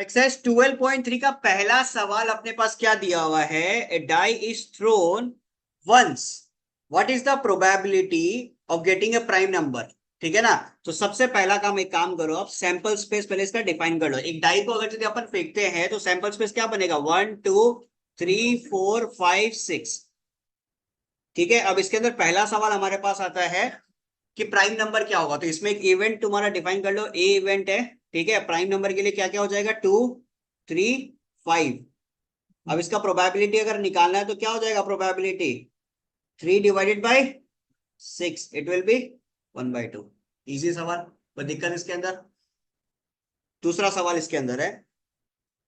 Exercise 12.3 का पहला सवाल अपने पास क्या दिया हुआ है, a die is thrown once, what is the probability of getting a prime number. ठीक है ना। तो सबसे पहला काम, एक काम करो, आप सैंपल स्पेस पहले इसका डिफाइन कर लो। एक डाई को अगर यदि अपन फेंकते हैं तो सैंपल स्पेस क्या बनेगा, 1 2 3 4 5 6। ठीक है, अब इसके अंदर पहला सवाल हमारे पास आता है कि प्राइम नंबर क्या होगा। तो इसमें एक इवेंट तुम्हारा डिफाइन कर लो, ए इवेंट है। ठीक है, प्राइम नंबर के लिए क्या क्या हो जाएगा, 2 3 5। अब इसका प्रोबेबिलिटी अगर निकालना है तो क्या हो जाएगा probability, 3 divided by 6, it will be 1/2। Easy सवाल, कोई दिक्कत इसके अंदर। दूसरा सवाल इसके अंदर है,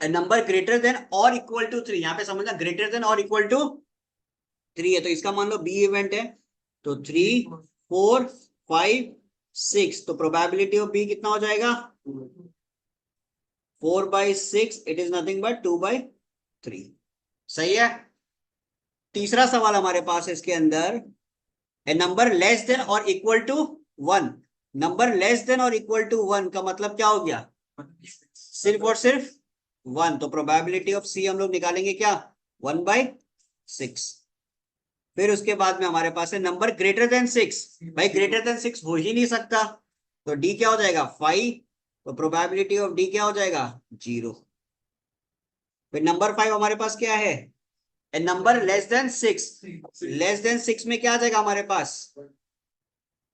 ए नंबर ग्रेटर देन और इक्वल टू 3। यहां पे समझना ग्रेटर देन और इक्वल टू 3 है, तो इसका मान लो बी इवेंट है। तो 3 4 5 6, तो प्रोबेबिलिटी ऑफ बी कितना हो जाएगा, 4/6, इट इज नथिंग बट 2/3। सही है। तीसरा सवाल हमारे पास है इसके अंदर, ए नंबर लेस देन और equal to 1। Number less than और इक्वल टू 1 का मतलब क्या हो गया, सिर्फ और सिर्फ 1। तो प्रोबेबिलिटी ऑफ सी हम लोग निकालेंगे क्या, 1/6। फिर उसके बाद में हमारे पास है नंबर ग्रेटर देन 6। भाई ग्रेटर देन 6 हो ही नहीं सकता, तो डी क्या हो जाएगा, 5। तो प्रोबेबिलिटी ऑफ डी क्या हो जाएगा, 0। फिर नंबर 5 हमारे पास क्या है, a number less than 6। Less than 6 में क्या आ जाएगा हमारे पास,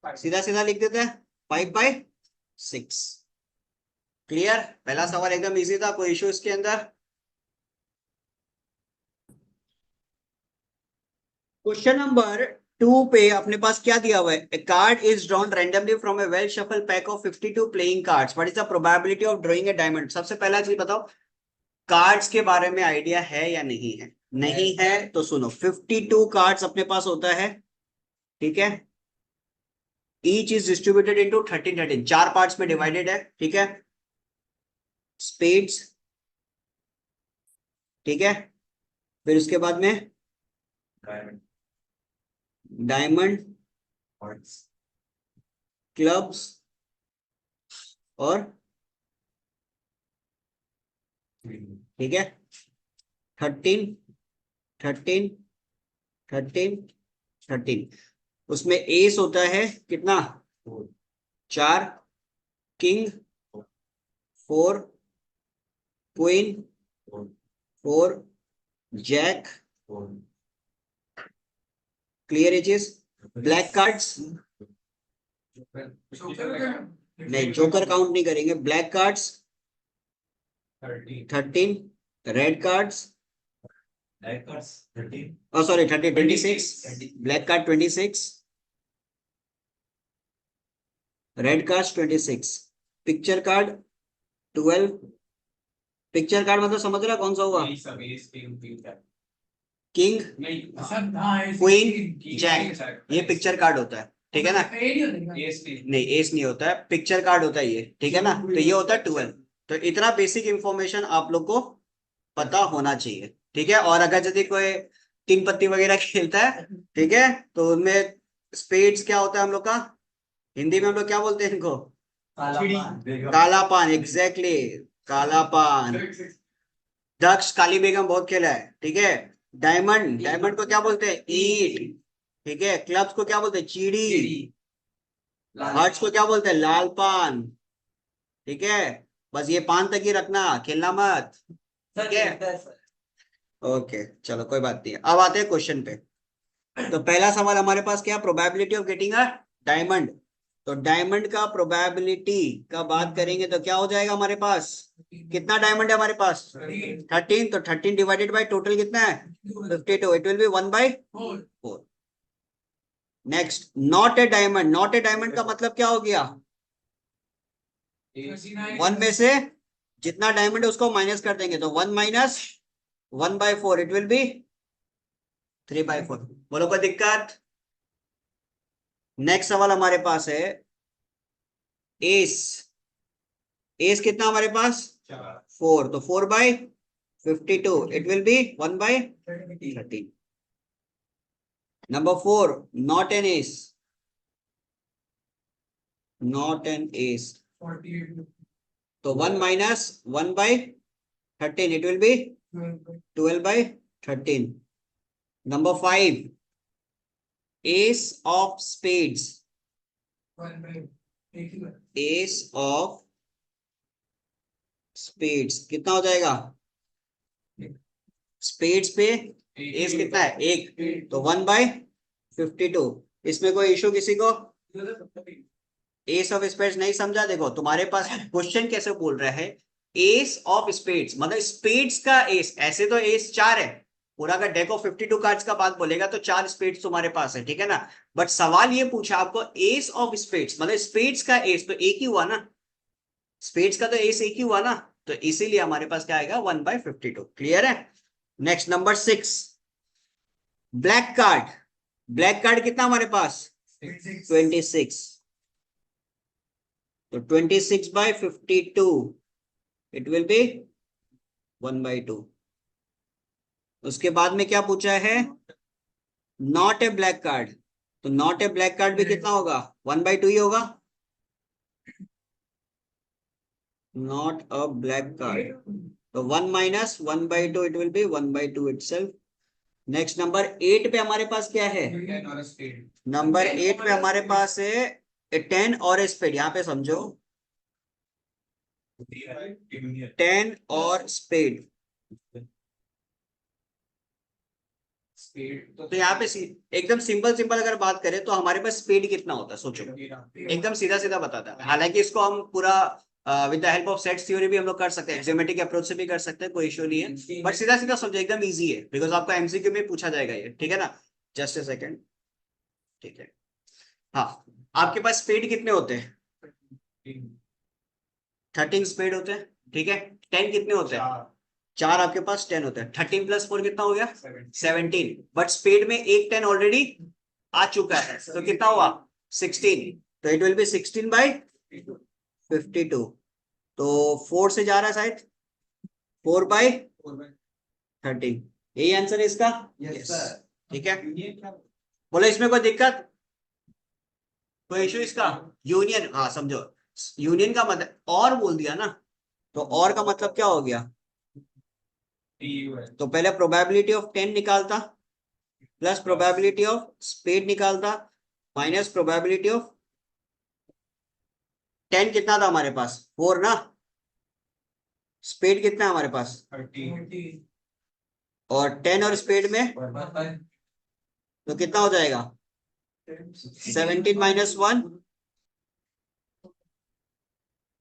सीधा सीधा लिख देते हैं 5/6। क्लियर, पहला सवाल एकदम इजी था, कोई इश्यू इसके अंदर। क्वेश्चन नंबर 2 पे अपने पास क्या दिया हुआ है, a card is drawn randomly from a well shuffle pack of 52 playing cards, what is the probability of drawing a diamond. सबसे पहला चीज बताओ, कार्ड्स के बारे में आइडिया है या नहीं है। नहीं है तो सुनो, 52 कार्ड्स अपने पास होता है। ठीक है, ईच इज डिस्ट्रीब्यूटेड इनटू 13, चार पार्ट्स में डिवाइडेड है। ठीक है, स्पेड्स। ठीक है, फिर उसके बाद में डायमंड, क्लब्स और, ठीक है, 13 13 13 13। उसमें एस होता है कितना, 4, king 4, queen 4, jack. Clear aces. Black cards नहीं, जोकर काउंट नहीं करेंगे। Black cards 13, red cards, sorry 26, black card 26, red card 26, picture card 12। Picture card मतलब समझ रहा कौन सा हुआ, किंग क्वीन जैक, ये पिक्चर कार्ड होता है। ठीक है ना, नहीं एस नहीं होता है, पिक्चर कार्ड होता है ये। ठीक है ना, तो ये होता है 12। तो इतना बेसिक इंफॉर्मेशन आप लोग को पता होना चाहिए। ठीक है, और अगर यदि कोई 3 पत्ती वगैरह खेलता है, ठीक है, तो उनमें स्पेड्स क्या होता है हम लोग का, हिंदी में हम लोग क्या बोलते हैं इनको, काला पान। एग्जैक्टली, काला पान। दक्ष काली बेगम बहुत खेला है। ठीक है, डायमंड, डायमंड को क्या बोलते हैं, ईट। ठीक है, क्लब्स को क्या बोलते हैं, चीड़ी। हार्ट्स को क्या बोलते हैं, लाल पान। ठीक है, बस ये पान तक ही रखना, खेलना मत। ठीक है, ओके चलो कोई बात नहीं। अब आते हैं क्वेश्चन पे। तो पहला सवाल हमारे पास क्या, probability of getting a diamond. तो डायमंड का प्रोबेबिलिटी का बात करेंगे तो क्या हो जाएगा हमारे पास, कितना डायमंड है हमारे पास, 13। तो 13 डिवाइडेड बाय टोटल कितना है, 52, it will be 1/4। Next, not a diamond. Not a diamond का मतलब क्या हो गया, 1 में से जितना डायमंड है उसको माइनस कर देंगे, तो 1 माइनस 1/4, इट विल बी 3/4। बोलो कोई दिक्कत। नेक्स्ट सवाल हमारे पास है, एस। एस कितना हमारे पास, 4। तो 4/52, it will be 1/13। Number 4, not an S. Not an S, तो 1 minus 1/4, 13, it will be 12/13. Number 5, ace of spades. Ace of spades कितना हो जाएगा? स्पेड्स पे एस कितना है? 1, तो 1/52. इसमें कोई इशू किसी को? एस ऑफ स्पेड्स नहीं समझा? देखो तुम्हारे पास क्वेश्चन कैसे बोल रहा है, एस ऑफ स्पेड्स मतलब स्पेड्स का एस. ऐसे तो एस 4 है, पूरा का डेक ऑफ 52 कार्ड्स का बात बोलेगा तो 4 स्पेड्स तुम्हारे पास है, ठीक है ना. बट सवाल ये पूछा आपको एस ऑफ स्पेड्स मतलब स्पेड्स का एस, तो एक ही हुआ ना, स्पेड्स का तो एस एक ही हुआ ना, तो इसीलिए हमारे पास क्या आएगा? 1/52. क्लियर है? Next number 6, black card. Black card कितना हमारे पास? 26. तो 26/52 इट विल बी 1/2. उसके बाद में क्या पूछा है? Not a black card. तो नॉट ए ब्लैक कार्ड भी कितना होगा? 1/2 ही होगा. नॉट अ ब्लैक कार्ड, तो 1 minus 1/2 it will be 1/2 itself. Next number 8 पे हमारे पास क्या है? नंबर 8 पे हमारे पास है 10 और स्पेड. यहाँ पे समझो 10 और स्पेड. तो यहाँ पे एकदम सिंपल सिंपल अगर बात करें तो हमारे पास स्पीड कितना होता है? सोचो, एकदम सीधा सीधा बताता है. हालांकि इसको हम पूरा with the help of sets theory भी हम लोग कर सकते हैं, ज्योमेट्रिक अप्रोच से भी कर सकते हैं, कोई इशू नहीं है. बट सीधा सीधा समझो, एकदम इजी है, बिकॉज आपको एमसीक्यू में पूछा जाएगा ये, ठीक है ना. Just a second. ठीक है, हाँ. आपके पास स्पीड कितने होते हैं? 13 स्पीड होते हैं, ठीक है. 10 कितने होते हैं? 4 आपके पास 10 होते हैं. 13 + 4 कितना हो गया? 17. बट स्पीड में एक 10 ऑलरेडी आ चुका है, तो कितना हुआ? 16. तो इट विल बी 16/52. तो 4 से जा रहा है शायद, 4/13. यही आंसर है इसका. yes. ठीक है, बोलो इसमें कोई दिक्कत, कोई इशू इसका? यूनियन, हाँ समझो, यूनियन का मतलब और बोल दिया ना, तो और का मतलब क्या हो गया? तो पहले प्रोबेबिलिटी ऑफ 10 निकालता, प्लस प्रोबेबिलिटी ऑफ स्पेड निकालता, माइनस प्रोबेबिलिटी ऑफ 10. कितना था हमारे पास? 4 ना. स्पेड कितना है हमारे पास? 30. और 10 और स्पेड में तो कितना हो जाएगा? 17 - 1.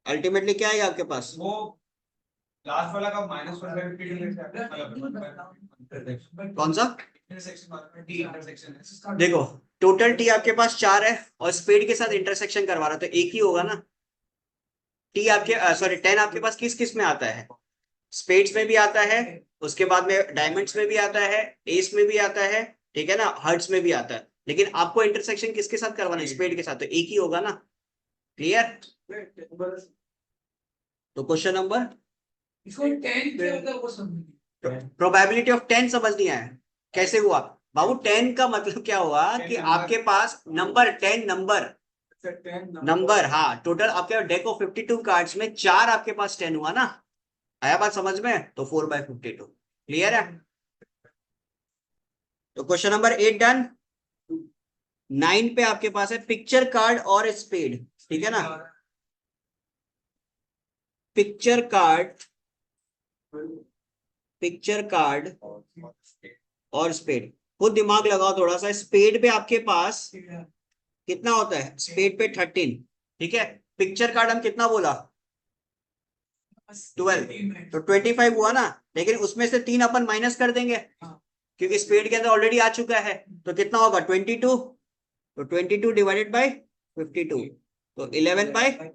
अल्टीमेटली क्या आएगा आपके पास? वो लास्ट वाला का -1/50. कौन सा? देखो टोटल टी आपके पास 4 है और स्पीड के साथ इंटरसेक्शन करवा रहा, तो एक ही होगा ना. टी आपके सॉरी 10 आपके पास किस किस में आता है? स्पेड्स में भी आता है, उसके बाद में डायमंड्स में भी आता है, एस में भी आता है, ठीक है ना, हर्ट्स में भी आता है. लेकिन आपको इंटरसेक्शन किसके साथ करवाना है? स्पेड के साथ, तो एक ही होगा ना. क्लियर? तो क्वेश्चन नंबर, प्रोबेबिलिटी ऑफ 10 समझ नहीं आया कैसे हुआ बाबू? 10 का मतलब क्या हुआ कि आपके पास नंबर 10 नंबर हाँ, टोटल आपके डेक ऑफ 52 कार्ड्स में 4 आपके पास 10 हुआ ना. आया बात समझ में? तो 4/52. क्लियर है? तो क्वेश्चन नंबर 8 डन. 9 पे आपके पास है पिक्चर कार्ड और स्पेड, ठीक है ना. पिक्चर कार्ड और स्पेड. खुद दिमाग लगाओ थोड़ा सा. स्पेड पे आपके पास कितना होता है? स्पेड पे 13, ठीक है. पिक्चर कार्ड हम कितना बोला? 12. तो 25 हुआ ना, लेकिन उसमें से 3 अपन माइनस कर देंगे क्योंकि स्पेड के अंदर ऑलरेडी आ चुका है. तो कितना होगा? 22. तो 22 डिवाइडेड बाय 52, तो 11/6.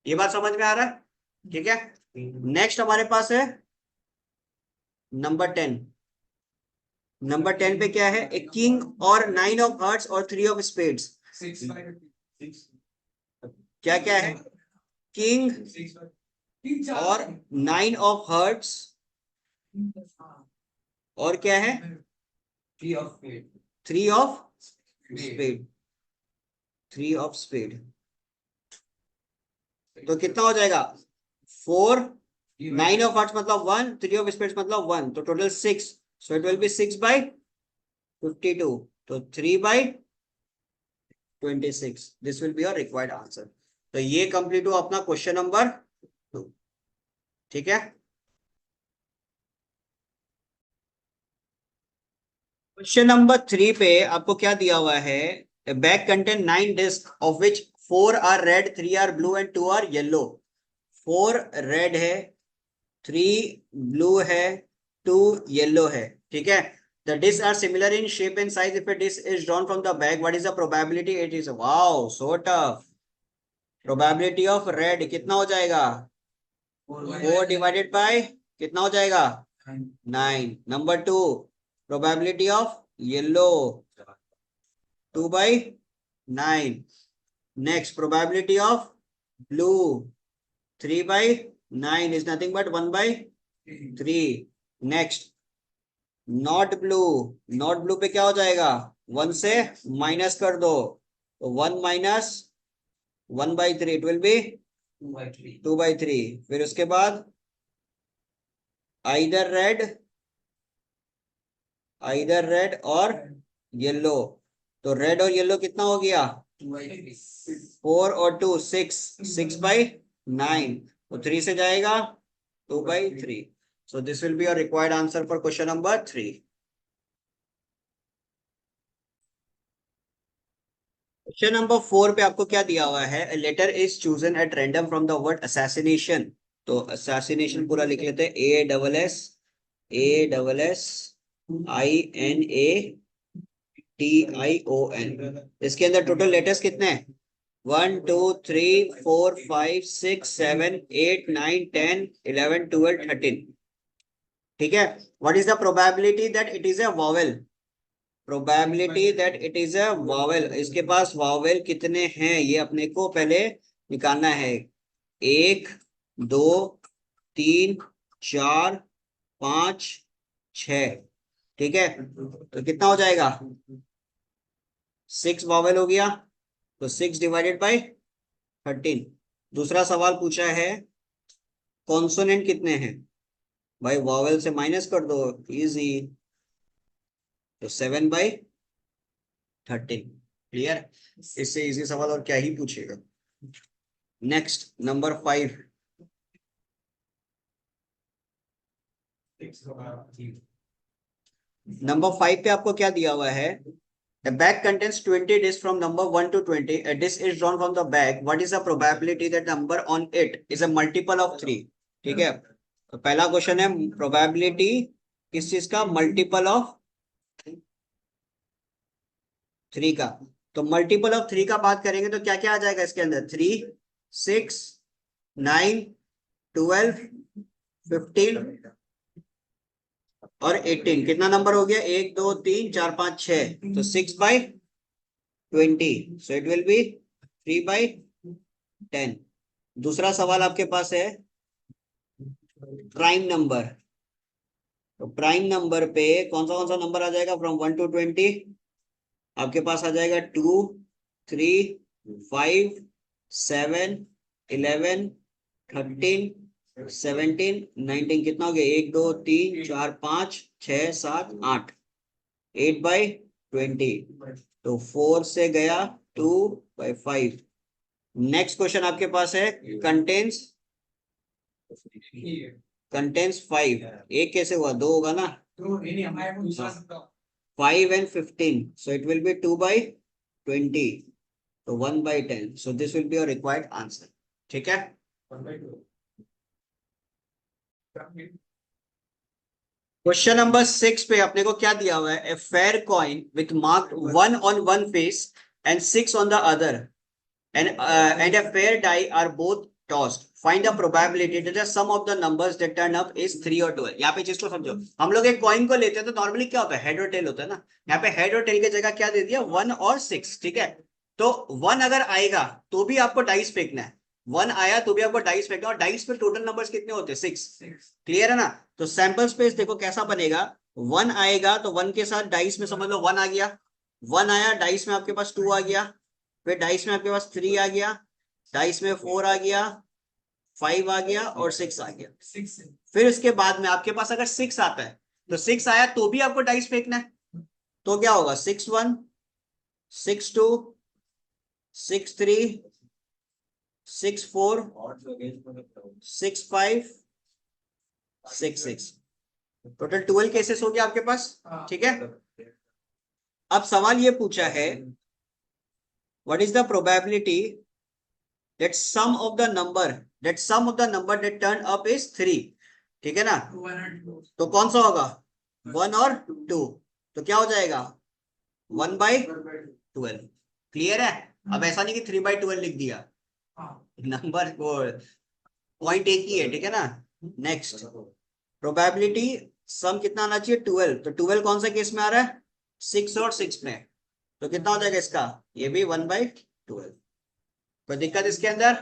ये बात समझ में आ रहा है? ठीक है. नेक्स्ट हमारे पास है नंबर 10. नंबर 10 पे क्या है? ए किंग और 9 ऑफ हार्ट्स और 3 ऑफ स्पेड्स. क्या क्या है? किंग और 9 ऑफ हार्ट्स और क्या है? 3 ऑफ स्पेड. 3 of spade. तो कितना हो जाएगा? 4, 9 of hearts मतलब 1, 3 of spades मतलब 1, तो total 6, so it will be 6 by 52, तो 3 by 26, this will be your required answer. तो ये कंप्लीट हुआ अपना क्वेश्चन नंबर 2, ठीक है। क्वेश्चन नंबर 3 पे आपको क्या दिया हुआ है, bag contain 9 disc of which 4 are red, 3 are blue and 2 are yellow. 4 red है, 3 ब्लू है, 2 येलो है, ठीक है। The discs are similar in shape and size. If a disc is drawn from the bag, what is the probability it is? Wow, so tough. Probability of red कितना हो जाएगा? 4 divided by कितना हो जाएगा? 9. Number 2, probability of yellow 2 by 9. Next, probability of blue 3 by 9 is nothing but 1 by 3. Next, not blue पे क्या हो जाएगा? 1 से माइनस कर दो, तो 1 minus 1 by 3, it will be 2 by 3. फिर उसके बाद आइदर रेड और येलो, तो रेड और येलो कितना हो गया? 4 और 2 6 by 9, तो 3 से जाएगा 2 by 3. So this will be your required answer for question number 3. Question number 4 पे आपको क्या दिया हुआ है, a letter is chosen at random from the word assassination. तो assassination पूरा लिख लेते हैं, ASSINATION. इसके अंदर टोटल लेटर्स कितने हैं? 1 2 3 4 5 6 7 8 9 10 11 12 13, ठीक है। What is the probability that it is a vowel? Probability that it is a vowel, इसके पास वॉवेल कितने हैं ये अपने को पहले निकालना है। 1 2 3 4 5 6, ठीक है। तो कितना हो जाएगा? 6 वॉवेल हो गया, तो 6 डिवाइडेड बाय 13. दूसरा सवाल पूछा है कॉन्सोनेंट कितने हैं, भाई वॉवेल से माइनस कर दो, इजी, तो 7 by 13. क्लियर? इससे इजी सवाल और क्या ही पूछेगा। नेक्स्ट नंबर 5, नंबर 5 पे आपको क्या दिया हुआ है, the bag contains 20 discs from number 1 to 20. A disc is drawn from the bag. What is the probability that number on it is a multiple of 3? ठीक है, तो पहला क्वेश्चन है प्रोबेबिलिटी किस चीज का? मल्टीपल ऑफ 3 का। तो मल्टीपल ऑफ 3 का बात करेंगे तो क्या क्या आ जाएगा इसके अंदर? 3 6 9 12 15 और 18, कितना नंबर हो गया? 1 2 3 4 5 6, तो 6 by 20, so it will be 3 by 10. दूसरा सवाल आपके पास है प्राइम नंबर, तो प्राइम नंबर पे कौन सा नंबर आ जाएगा? फ्रॉम 1 to 20 आपके पास आ जाएगा 2 3 5 7 11 13 17 19, कितना हो गया? 1 2 3 4 5 6 7 8, 8 by 20, तो 4 से गया 2 by 5. नेक्स्ट क्वेश्चन आपके पास है कंटेन्स 5, एक कैसे हुआ? 2 होगा ना, 5 and 15, so it will be 2 by 20, तो 1 by 10, so this will be your required answer, ठीक है। क्वेश्चन नंबर 6 पे अपने को क्या दिया हुआ है, a fair coin with mark 1 on one face and 6 on the other and a fair die are both tossed. Find the probability that the sum of the numbers that turn up is 3 or 12. यहाँ पे चीज को समझो, हम लोग एक coin को लेते हैं तो नॉर्मली क्या होता है? हेड और टेल होता है ना। यहाँ पे हेड और टेल की जगह क्या दे दिया? 1 और 6, ठीक है। तो 1 अगर आएगा तो भी आपको डाइस फेंकना है, 1 आया तो भी आपको डाइस फेंकना, और डाइस पे टोटल नंबर्स कितने होते हैं? 6. क्लियर है ना? तो सैंपल स्पेस देखो कैसा बनेगा, 1 आएगा तो 1 के साथ डाइस में समझ लो 1 आ गया, 1 आया डाइस में आपके पास 2 आ गया, फिर डाइस में आपके पास 3 आ गया, डाइस में 4 आ गया, 5 आ गया और 6 आ गया। फिर उसके बाद में आपके पास अगर 6 आता है तो 6 आया तो भी आपको डाइस फेंकना है, तो क्या होगा 6-1, 6-2, 6-3, 6-4, 6-5, 6-6, टोटल 12 केसेस हो गया आपके पास। ठीक है, अब सवाल ये पूछा है what is the probability that sum of the number that turn up is 3। ठीक है ना, तो कौन सा होगा 1 और 2, तो क्या हो जाएगा 1/12। क्लियर है? अब ऐसा नहीं कि 3/12 लिख दिया, नंबर को पॉइंट एक ही है। ठीक है ना, नेक्स्ट प्रोबेबिलिटी सम कितना आना चाहिए 12, तो 12 कौन सा केस में आ रहा है 6 और 6 में, तो कितना हो जाएगा इसका, ये भी 1/12। कोई दिक्कत इसके अंदर?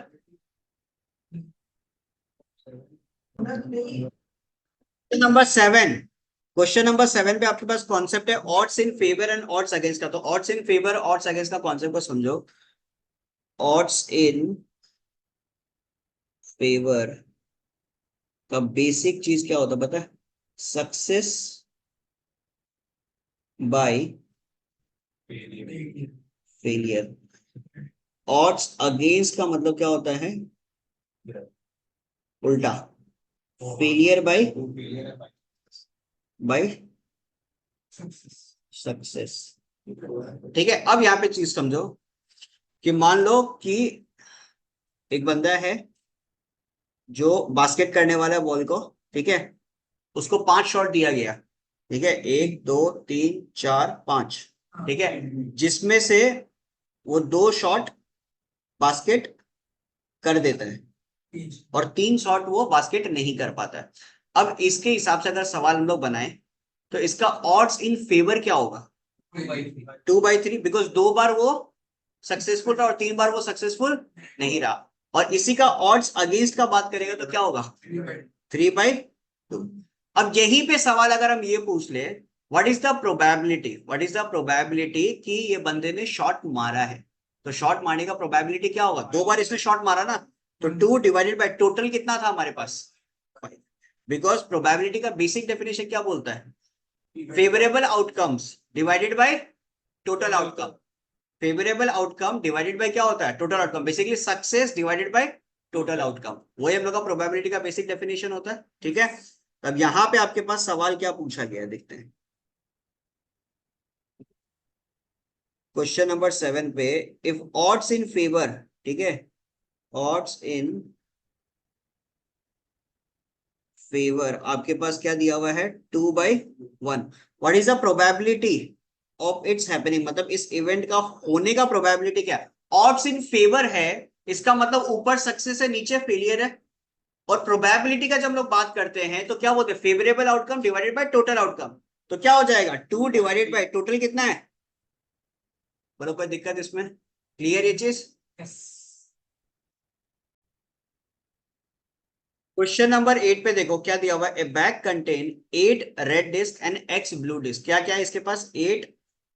नंबर 7, क्वेश्चन नंबर 7 पे आपके पास कॉन्सेप्ट है odds in favour and odds against का। तो odds in favour odds against का कॉन्सेप्ट को समझो। ऑड्स इन फेवर का बेसिक चीज क्या होता है पता है, success by failure. Odds against का मतलब क्या होता है, उल्टा, फेलियर बाय सक्सेस। ठीक है, अब यहाँ पे चीज समझो कि मान लो कि एक बंदा है जो बास्केट करने वाला है बॉल को, ठीक है, उसको 5 शॉट दिया गया, ठीक है, 1 2 3 4 5, ठीक है, जिसमें से वो 2 शॉट बास्केट कर देता है और 3 शॉट वो बास्केट नहीं कर पाता है। अब इसके हिसाब से अगर सवाल हम लोग बनाए तो इसका ऑड्स इन फेवर क्या होगा 2/3, बिकॉज 2 बार वो सक्सेसफुल रहा और 3 बार वो सक्सेसफुल नहीं रहा। और इसी का ऑड्स अगेंस्ट का बात करेंगे तो क्या होगा 3/2। अब यहीं पे सवाल अगर हम ये पूछ ले व्हाट इज द प्रोबेबिलिटी कि ये बंदे ने शॉट मारा है, तो शॉट मारने का प्रोबेबिलिटी क्या होगा, 2 बार इसने शॉट मारा ना, तो 2 डिवाइडेड बाय टोटल कितना था हमारे पास 5। बिकॉज प्रोबेबिलिटी का बेसिक डेफिनेशन क्या बोलता है, favourable outcomes divided by total outcome. Favourable outcome divided by क्या होता है, total outcome, basically success divided by total outcome, वही हम लोग का प्रोबेबिलिटी का बेसिक डेफिनेशन होता है। ठीक है, अब यहां पे आपके पास सवाल क्या पूछा गया है देखते हैं। क्वेश्चन नंबर 7 पे इफ ऑड्स इन फेवर, ठीक है, ऑड्स इन फेवर आपके पास क्या दिया हुआ है 2/1, what is the probability of its happening, मतलब इस इवेंट का होने का प्रोबेबिलिटी क्या है। ऑड्स इन फेवर है, इसका मतलब ऊपर सक्सेस है नीचे फेलियर है। और प्रोबेबिलिटी का जब हम लोग बात करते हैं तो क्या बोलते हैं, favourable outcome divided by total outcome, तो क्या हो जाएगा 2 डिवाइडेड बाय टोटल कितना है, बोलो कोई दिक्कत इसमें, क्लियर ये चीज? क्वेश्चन नंबर 8 पे देखो क्या दिया हुआ है, a bag contain 8 red disc and X blue disc. क्या क्या है इसके पास, 8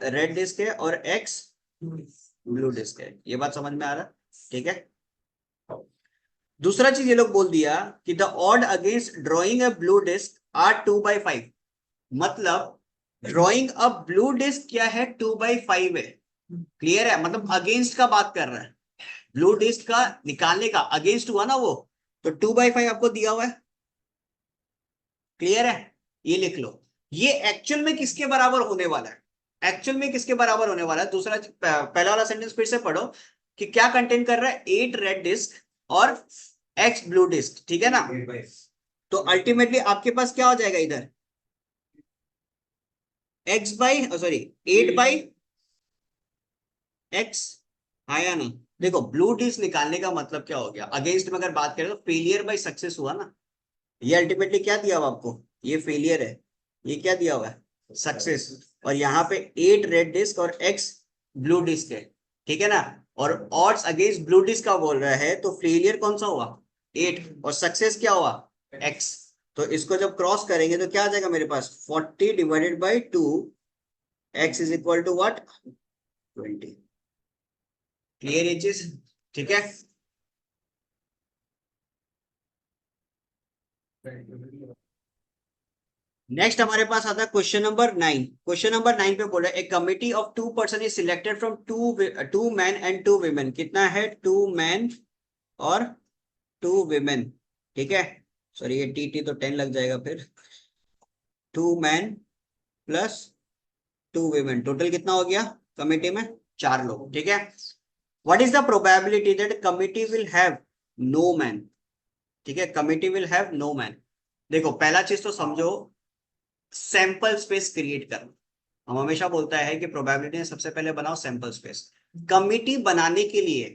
रेड डिस्क है और X ब्लू डिस्क है, ये बात समझ में आ रहा? ठीक है, दूसरा चीज ये लोग बोल दिया कि the odd against drawing a blue disc are 2/5, मतलब ड्रॉइंग अ ब्लू डिस्क क्या है 2/5 है। क्लियर है, मतलब अगेंस्ट का बात कर रहा है, ब्लू डिस्क का निकालने का अगेंस्ट हुआ ना वो, तो 2/5 आपको दिया हुआ है। क्लियर है, ये लिख लो। ये एक्चुअल में किसके बराबर होने वाला है, एक्चुअल में किसके बराबर होने वाला है, दूसरा पहला वाला सेंटेंस फिर से पढ़ो कि क्या कंटेन कर रहा है, 8 रेड डिस्क और X ब्लू डिस्क, ठीक है ना, तो अल्टीमेटली आपके पास क्या हो जाएगा इधर सॉरी 8/X आया ना। देखो ब्लू डिस्क निकालने का मतलब क्या हो गया, अगेंस्ट में अगर बात करें तो फेलियर बाय सक्सेस हुआ ना, ये अल्टीमेटली क्या दिया हुआ आपको, ये फेलियर है, ये क्या दिया हुआ है सक्सेस, और यहाँ पे 8 रेड डिस्क और X ब्लू डिस्क है, ठीक है ना, और ऑड्स अगेंस्ट ब्लू डिस्क का बोल रहा है, तो फेलियर कौन सा हुआ 8 और सक्सेस क्या हुआ X, तो इसको जब क्रॉस करेंगे तो क्या आ जाएगा मेरे पास 40 divided by 2, X is equal to what 20। Clear ये चीज? ठीक है, नेक्स्ट हमारे पास आता है क्वेश्चन नंबर 9। क्वेश्चन नंबर 9 पे बोला a committee of 2 person is selected from two man and 2 women. कितना है? 2 मैन और 2 वीमेन। ठीक है, सॉरी ये टी तो 10 लग जाएगा फिर। 2 मैन प्लस 2 वीमेन, टोटल कितना हो गया कमिटी में? 4 लोग। ठीक है, what is the probability that committee will have no man? ठीक है, committee will have no man. देखो पहला चीज तो समझो, सैंपल स्पेस क्रिएट करना। हम हमेशा बोलता है कि प्रोबेबिलिटी में सबसे पहले बनाओ सैंपल स्पेस। कमिटी बनाने के लिए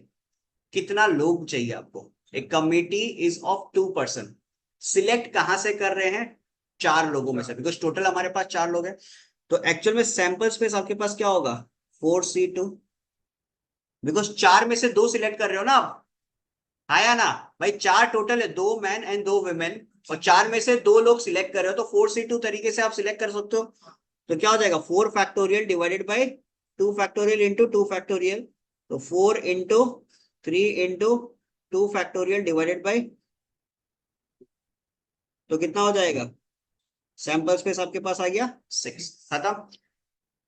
कितना लोग चाहिए आपको? एक committee is of 2 person. Select कहां से कर रहे हैं? 4 लोगों में से, बिकॉज टोटल हमारे पास 4 लोग हैं। तो एक्चुअल में सैंपल स्पेस आपके पास क्या होगा? 4C2, बिकॉज 4 में से 2 सिलेक्ट कर रहे हो ना आप। आया ना भाई, 4 टोटल है, 2 मैन एंड 2 वुमेन, और 4 में से 2 लोग सिलेक्ट कर रहे हो, तो 4C2 तरीके से आप सिलेक्ट कर सकते हो। तो क्या हो जाएगा? 4 factorial divided by 2 factorial into 2 factorial. तो 4 into 3 into 2 factorial divided by, तो कितना हो जाएगा? सैंपल स्पेस आपके पास आ गया 6। खत्म।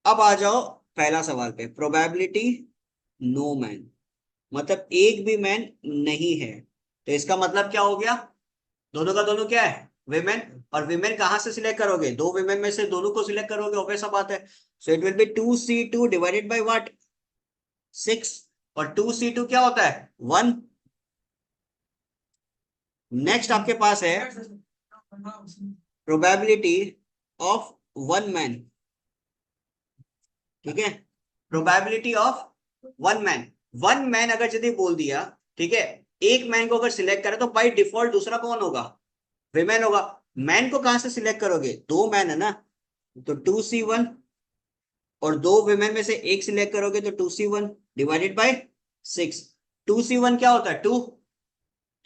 अब आ जाओ पहला सवाल पे, प्रोबेबिलिटी नो मैन, मतलब एक भी मैन नहीं है। तो इसका मतलब क्या हो गया? दोनों का दोनों क्या है? विमेन। और विमेन कहां से सिलेक्ट करोगे? 2 विमेन में से दोनों को सिलेक्ट करोगे, ऑब्वियस सा बात है। So it will be 2C2 divided by what? 6। और 2C2 क्या होता है? 1। नेक्स्ट आपके पास है प्रोबेबिलिटी ऑफ 1 मैन। ठीक है, प्रोबेबिलिटी ऑफ 1 मैन। 1 मैन अगर यदि बोल दिया, ठीक है, एक मैन को अगर सिलेक्ट करे तो बाई डिफॉल्ट दूसरा कौन होगा? विमेन होगा। मैन को कहां से सिलेक्ट करोगे? 2 मैन है ना, तो 2C1, और 2 विमेन में से एक सिलेक्ट करोगे तो 2C1 डिवाइडेड बाय 6। 2C1 क्या होता है? 2।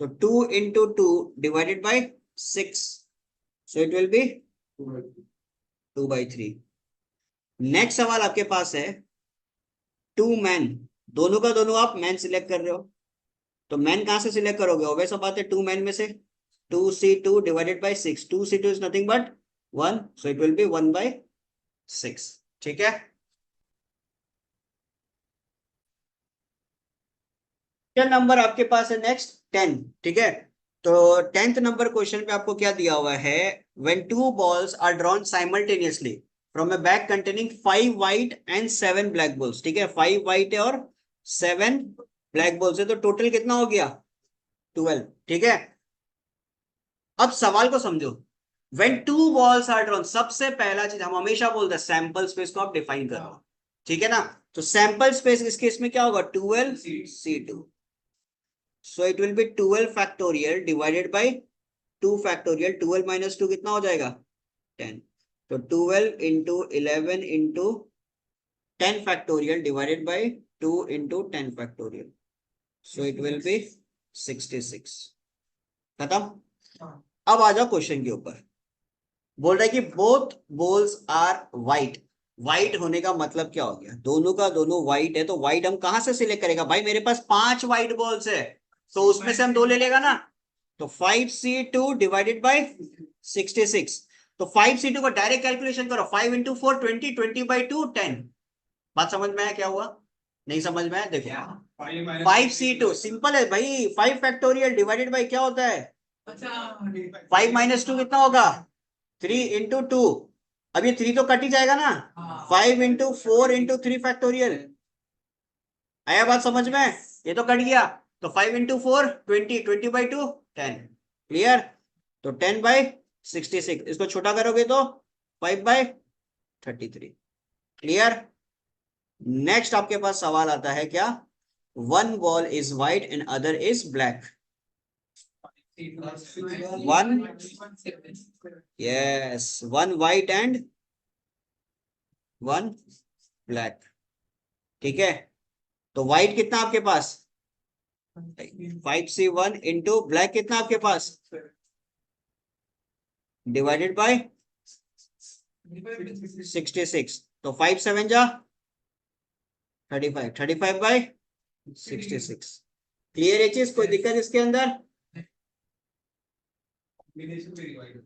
तो 2 into 2 divided by 6, so it will be 2/3। Next सवाल आपके पास है 2 मैन। दोनों का दोनों आप मैन सिलेक्ट कर रहे हो, तो मैन कहां से सिलेक्ट करोगे? ऑब्वियस बात है 2 मैन में से 2C2 divided by 6। 2C2 is nothing but 1, so it will be 1/6। ठीक है, क्या नंबर आपके पास है नेक्स्ट? 10। ठीक है, तो 10th नंबर क्वेश्चन पे आपको क्या दिया हुआ है? When 2 balls are drawn simultaneously from a bag containing 5 white and 7 black balls। ठीक है, 5 white है और 7 black balls है, तो टोटल कितना हो गया? 12। ठीक है, अब सवाल को समझो। व्हेन 2 balls आर ड्रॉन, सबसे पहला चीज हम हमेशा बोलते हैं सैंपल स्पेस को आप डिफाइन करो। ठीक है ना, तो सैंपल स्पेस इस केस में क्या होगा? 12C2। So it will be 12 factorial divided by 2 factorial। 12 minus 2 कितना हो जाएगा? 10। तो 12 into 11 into 10 factorial divided by 2 into 10 factorial। So it will be 66। खत्म। अब आ जाओ क्वेश्चन के ऊपर। बोल रहा है कि both balls are white. White होने का मतलब क्या हो गया? दोनों का दोनों व्हाइट है, तो व्हाइट हम कहां से सिलेक्ट करेगा? भाई मेरे पास 5 व्हाइट बॉल्स है, तो उसमें से हम 2 ले लेगा ना। तो 5C2 डिवाइडेड बाई 66। तो 5C2 को डायरेक्ट कैलकुलेशन करो, 5 इंटू 4 20, 20/2 10। बात समझ में आया क्या हुआ? नहीं समझ में आया? देखो 5C2 सिंपल है भाई, 5 फैक्टोरियल डिवाइडेड बाई क्या होता है? 5 माइनस 2 कितना होगा? 3 इंटू 2। अब ये 3 तो कट ही जाएगा ना। 5 इंटू 4 इंटू 3 फैक्टोरियल। आया बात समझ में? ये तो कट गया। तो 5 इंटू 4 20, 20/2 10। क्लियर? तो 10/66, इसको छोटा करोगे तो 5/33। क्लियर? नेक्स्ट आपके पास सवाल आता है क्या? 1 ball is white and other is black. 1, yes, 1 white and 1 black. ठीक है, तो व्हाइट कितना आपके पास? 5C1 इंटू ब्लैक कितना आपके पास? Divided by 66। तो 5 7 जा 35, 35/66। क्लियर है चीज? कोई दिक्कत इसके अंदर? कॉम्बिनेशन में रिवाइड